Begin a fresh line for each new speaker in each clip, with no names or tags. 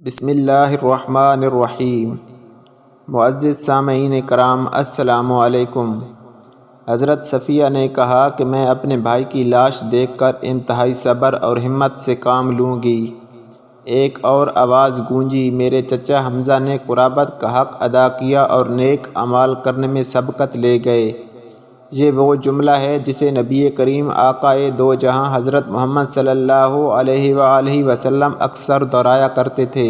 بسم اللہ الرحمن الرحیم۔ معزز سامعین کرام، السلام علیکم۔ حضرت صفیہ نے کہا کہ میں اپنے بھائی کی لاش دیکھ کر انتہائی صبر اور ہمت سے کام لوں گی۔ ایک اور آواز گونجی، میرے چچا حمزہ نے قرابت کا حق ادا کیا اور نیک اعمال کرنے میں سبقت لے گئے۔ یہ وہ جملہ ہے جسے نبی کریم آقائے دو جہاں حضرت محمد صلی اللہ علیہ وآلہ وسلم اکثر دہرایا کرتے تھے۔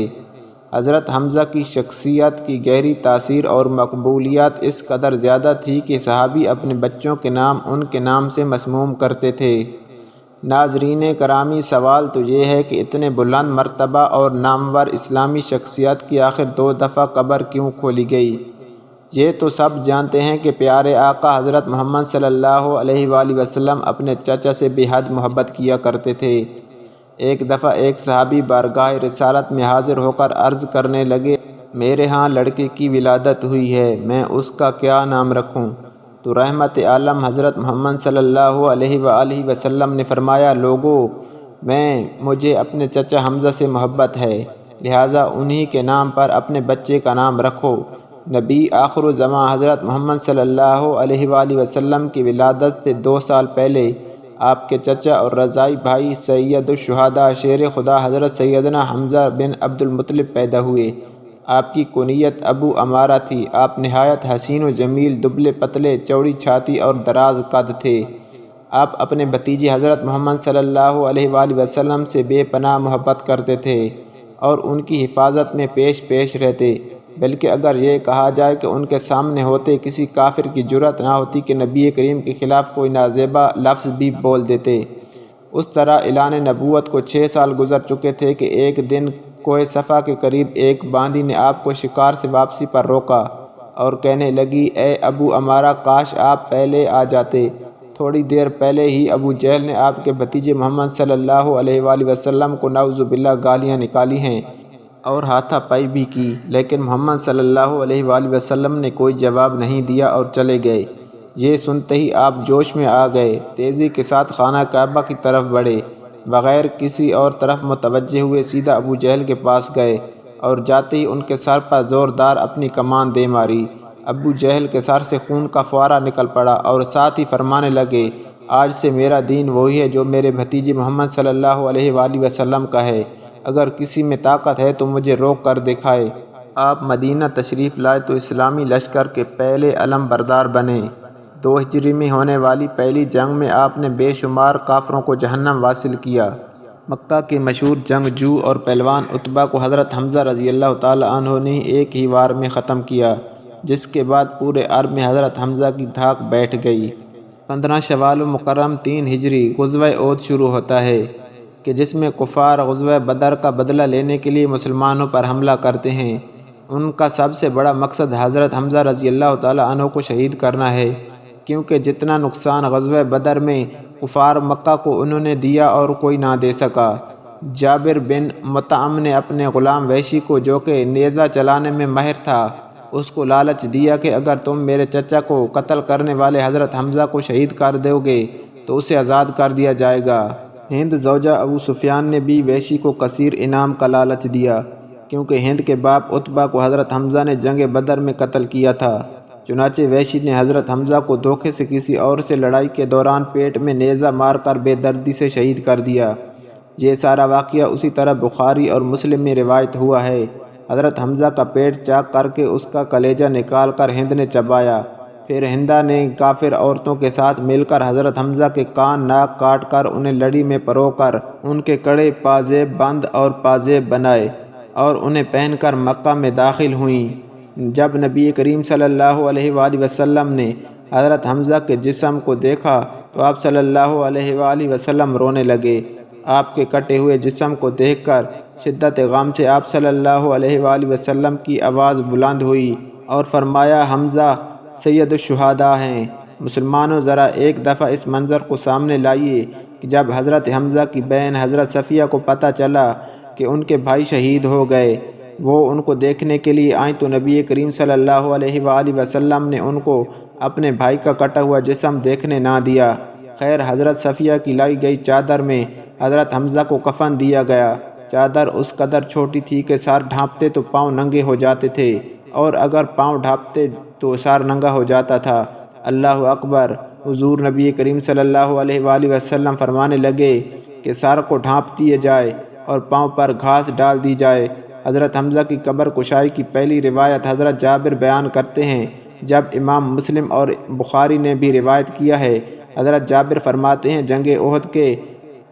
حضرت حمزہ کی شخصیت کی گہری تاثیر اور مقبولیت اس قدر زیادہ تھی کہ صحابی اپنے بچوں کے نام ان کے نام سے مسموم کرتے تھے۔ ناظرین گرامی، سوال تو یہ ہے کہ اتنے بلند مرتبہ اور نامور اسلامی شخصیت کی آخر 2 دفعہ قبر کیوں کھولی گئی؟ یہ تو سب جانتے ہیں کہ پیارے آقا حضرت محمد صلی اللہ علیہ وآلہ وسلم اپنے چچا سے بے حد محبت کیا کرتے تھے۔ ایک دفعہ ایک صحابی بارگاہ رسالت میں حاضر ہو کر عرض کرنے لگے، میرے ہاں لڑکے کی ولادت ہوئی ہے، میں اس کا کیا نام رکھوں؟ تو رحمت عالم حضرت محمد صلی اللہ علیہ وآلہ وسلم نے فرمایا، لوگو، مجھے اپنے چچا حمزہ سے محبت ہے، لہٰذا انہی کے نام پر اپنے بچے کا نام رکھو۔ نبی آخر الزماں حضرت محمد صلی اللہ علیہ وآلہ وسلم کی ولادت سے 2 سال پہلے آپ کے چچا اور رضاعی بھائی سید الشہداء شیر خدا حضرت سیدنا حمزہ بن عبد المطلب پیدا ہوئے۔ آپ کی کنیت ابو عمارہ تھی۔ آپ نہایت حسین و جمیل، دبلے پتلے، چوڑی چھاتی اور دراز قد تھے۔ آپ اپنے بھتیجے حضرت محمد صلی اللہ علیہ وآلہ وسلم سے بے پناہ محبت کرتے تھے اور ان کی حفاظت میں پیش رہتے، بلکہ اگر یہ کہا جائے کہ ان کے سامنے ہوتے کسی کافر کی جرأت نہ ہوتی کہ نبی کریم کے خلاف کوئی نازیبا لفظ بھی بول دیتے۔ اس طرح اعلان نبوت کو 6 سال گزر چکے تھے کہ ایک دن کوہ صفا کے قریب ایک باندی نے آپ کو شکار سے واپسی پر روکا اور کہنے لگی، اے ابو عمارہ، کاش آپ پہلے آ جاتے۔ تھوڑی دیر پہلے ہی ابو جہل نے آپ کے بھتیجے محمد صلی اللہ علیہ وآلہ وسلم کو نعوذ باللہ گالیاں نکالی ہیں اور ہاتھا پائی بھی کی، لیکن محمد صلی اللہ علیہ وآلہ وسلم نے کوئی جواب نہیں دیا اور چلے گئے۔ یہ سنتے ہی آپ جوش میں آ گئے، تیزی کے ساتھ خانہ کعبہ کی طرف بڑھے، بغیر کسی اور طرف متوجہ ہوئے سیدھا ابو جہل کے پاس گئے اور جاتے ہی ان کے سر پر زوردار اپنی کمان دے ماری۔ ابو جہل کے سر سے خون کا فوارہ نکل پڑا اور ساتھ ہی فرمانے لگے، آج سے میرا دین وہی ہے جو میرے بھتیجے محمد صلی اللہ علیہ وآلہ وسلم کا ہے، اگر کسی میں طاقت ہے تو مجھے روک کر دکھائے۔ آپ مدینہ تشریف لائے تو اسلامی لشکر کے پہلے علم بردار بنے۔ 2 ہجری میں ہونے والی پہلی جنگ میں آپ نے بے شمار کافروں کو جہنم واصل کیا۔ مکہ کے مشہور جنگجو اور پہلوان عتبہ کو حضرت حمزہ رضی اللہ تعالی عنہ نے ایک ہی وار میں ختم کیا، جس کے بعد پورے عرب میں حضرت حمزہ کی دھاک بیٹھ گئی۔ 15 شوال المکرم 3 ہجری غزوہ احد شروع ہوتا ہے کہ جس میں کفار غزوہ بدر کا بدلہ لینے کے لیے مسلمانوں پر حملہ کرتے ہیں۔ ان کا سب سے بڑا مقصد حضرت حمزہ رضی اللہ تعالی عنہ کو شہید کرنا ہے، کیونکہ جتنا نقصان غزوہ بدر میں کفار مکہ کو انہوں نے دیا اور کوئی نہ دے سکا۔ جابر بن مطعم نے اپنے غلام وحشی کو، جو کہ نیزہ چلانے میں ماہر تھا، اس کو لالچ دیا کہ اگر تم میرے چچا کو قتل کرنے والے حضرت حمزہ کو شہید کر دو گے تو اسے آزاد کر دیا جائے گا۔ ہند زوجہ ابو سفیان نے بھی وحشی کو کثیر انعام کا لالچ دیا، کیونکہ ہند کے باپ عتبہ کو حضرت حمزہ نے جنگ بدر میں قتل کیا تھا۔ چنانچہ وحشی نے حضرت حمزہ کو دھوکے سے کسی اور سے لڑائی کے دوران پیٹ میں نیزہ مار کر بے دردی سے شہید کر دیا۔ یہ سارا واقعہ اسی طرح بخاری اور مسلم میں روایت ہوا ہے۔ حضرت حمزہ کا پیٹ چاک کر کے اس کا کلیجہ نکال کر ہند نے چبایا، پھر ہندہ نے کافر عورتوں کے ساتھ مل کر حضرت حمزہ کے کان ناک کاٹ کر انہیں لڑی میں پرو کر ان کے کڑے پازیب بند اور پازیب بنائے اور انہیں پہن کر مکہ میں داخل ہوئیں۔ جب نبی کریم صلی اللہ علیہ وآلہ وسلم نے حضرت حمزہ کے جسم کو دیکھا تو آپ صلی اللہ علیہ وآلہ وسلم رونے لگے۔ آپ کے کٹے ہوئے جسم کو دیکھ کر شدت غم سے آپ صلی اللہ علیہ وآلہ وسلم کی آواز بلند ہوئی اور فرمایا، حمزہ سید الشہداء ہیں۔ مسلمانوں، ذرا ایک دفعہ اس منظر کو سامنے لائیے کہ جب حضرت حمزہ کی بہن حضرت صفیہ کو پتہ چلا کہ ان کے بھائی شہید ہو گئے، وہ ان کو دیکھنے کے لیے آئیں تو نبی کریم صلی اللہ علیہ وآلہ وسلم نے ان کو اپنے بھائی کا کٹا ہوا جسم دیکھنے نہ دیا۔ خیر، حضرت صفیہ کی لائی گئی چادر میں حضرت حمزہ کو کفن دیا گیا۔ چادر اس قدر چھوٹی تھی کہ سار ڈھانپتے تو پاؤں ننگے ہو جاتے تھے، اور اگر پاؤں ڈھانپتے تو سار ننگا ہو جاتا تھا۔ اللہ اکبر! حضور نبی کریم صلی اللہ علیہ وآلہ وسلم فرمانے لگے کہ سار کو ڈھانپ دیا جائے اور پاؤں پر گھاس ڈال دی جائے۔ حضرت حمزہ کی قبر کشائی کی پہلی روایت حضرت جابر بیان کرتے ہیں، جب امام مسلم اور بخاری نے بھی روایت کیا ہے۔ حضرت جابر فرماتے ہیں، جنگ احد کے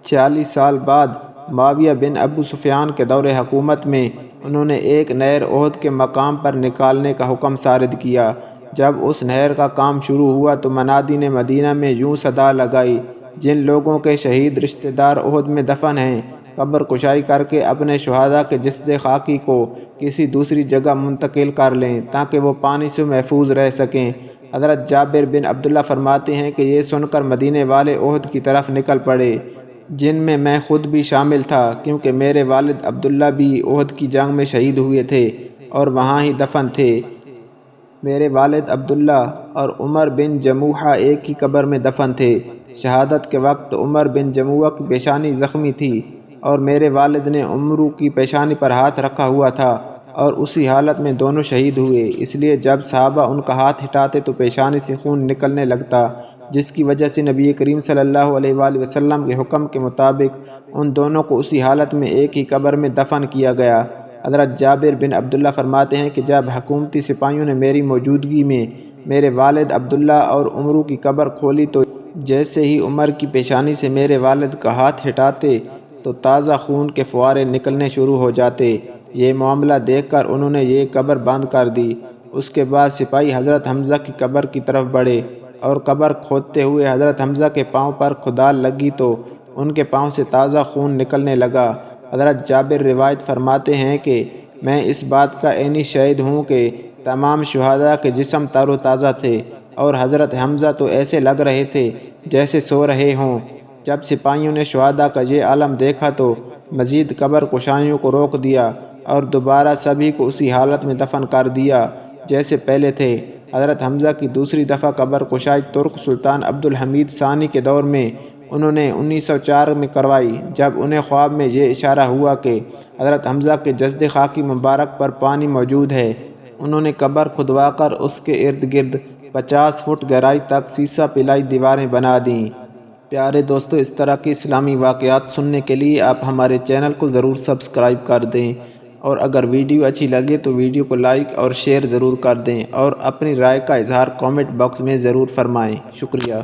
46 سال بعد معاویہ بن ابو سفیان کے دور حکومت میں انہوں نے ایک نہر احد کے مقام پر نکالنے کا حکم صادر کیا۔ جب اس نہر کا کام شروع ہوا تو منادی نے مدینہ میں یوں صدا لگائی، جن لوگوں کے شہید رشتہ دار احد میں دفن ہیں، قبر کشائی کر کے اپنے شہداء کے جسد خاکی کو کسی دوسری جگہ منتقل کر لیں تاکہ وہ پانی سے محفوظ رہ سکیں۔ حضرت جابر بن عبداللہ فرماتے ہیں کہ یہ سن کر مدینے والے احد کی طرف نکل پڑے، جن میں خود بھی شامل تھا، کیونکہ میرے والد عبداللہ بھی احد کی جنگ میں شہید ہوئے تھے اور وہاں ہی دفن تھے۔ میرے والد عبداللہ اور عمر بن جموحہ ایک ہی قبر میں دفن تھے۔ شہادت کے وقت عمر بن جموحہ کی پیشانی زخمی تھی اور میرے والد نے عمرو کی پیشانی پر ہاتھ رکھا ہوا تھا، اور اسی حالت میں دونوں شہید ہوئے۔ اس لیے جب صحابہ ان کا ہاتھ ہٹاتے تو پیشانی سے خون نکلنے لگتا، جس کی وجہ سے نبی کریم صلی اللہ علیہ وآلہ وسلم کے حکم کے مطابق ان دونوں کو اسی حالت میں ایک ہی قبر میں دفن کیا گیا۔ حضرت جابر بن عبداللہ فرماتے ہیں کہ جب حکومتی سپاہیوں نے میری موجودگی میں میرے والد عبداللہ اور عمرو کی قبر کھولی تو جیسے ہی عمر کی پیشانی سے میرے والد کا ہاتھ ہٹاتے تو تازہ خون کے فوارے نکلنے شروع ہو جاتے۔ یہ معاملہ دیکھ کر انہوں نے یہ قبر بند کر دی۔ اس کے بعد سپاہی حضرت حمزہ کی قبر کی طرف بڑھے اور قبر کھودتے ہوئے حضرت حمزہ کے پاؤں پر کھدال لگی تو ان کے پاؤں سے تازہ خون نکلنے لگا۔ حضرت جابر روایت فرماتے ہیں کہ میں اس بات کا عینی شاہد ہوں کہ تمام شہداء کے جسم تر و تازہ تھے، اور حضرت حمزہ تو ایسے لگ رہے تھے جیسے سو رہے ہوں۔ جب سپاہیوں نے شہداء کا یہ عالم دیکھا تو مزید قبر کشائیوں کو روک دیا اور دوبارہ سبھی کو اسی حالت میں دفن کر دیا جیسے پہلے تھے۔ حضرت حمزہ کی دوسری دفعہ قبر کشائی ترک سلطان عبد الحمید ثانی کے دور میں انہوں نے 1904 میں کروائی، جب انہیں خواب میں یہ اشارہ ہوا کہ حضرت حمزہ کے جسد خاکی مبارک پر پانی موجود ہے۔ انہوں نے قبر کھدوا کر اس کے ارد گرد 50 فٹ گہرائی تک سیسہ پلائی دیواریں بنا دیں۔ پیارے دوستو، اس طرح کی اسلامی واقعات سننے کے لیے آپ ہمارے چینل کو ضرور سبسکرائب کر دیں، اور اگر ویڈیو اچھی لگے تو ویڈیو کو لائک اور شیئر ضرور کر دیں، اور اپنی رائے کا اظہار کامنٹ باکس میں ضرور فرمائیں۔ شکریہ۔